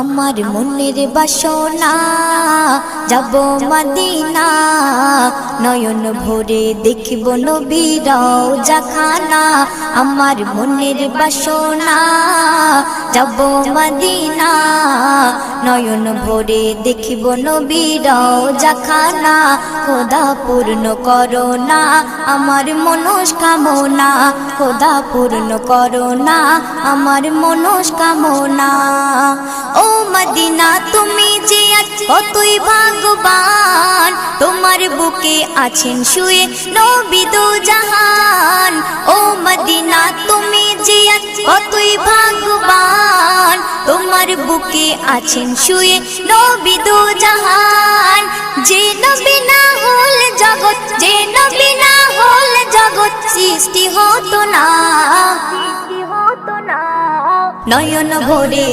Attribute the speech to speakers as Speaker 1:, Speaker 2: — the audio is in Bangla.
Speaker 1: আমার মনের বাসনা যাব মদিনা, নয়ন ভরে দেখব নবীর রওজা খানা। আমার মনের বাসনা যাব মদিনা, নয়ন ভরে দেখব নবীর রওজা খানা। খোদা পূর্ণ করো না আমার মনস্কামনা, খোদা পূর্ণ করো না আমার মনস্কামনা। ও মদিনা তুমি যে কতই ভাগ্যবান, তোমার বুকে আছেন শুয়ে নবী দো জাহান। ও মদিনা তুমি যে কতই ভাগ্যবান, তোমার বুকে আছেন শুয়ে নবী দো জাহান। যে নবী না হল জগৎ, যে নবী না হল জগৎ সৃষ্টি হতো না, নয়ন ভরে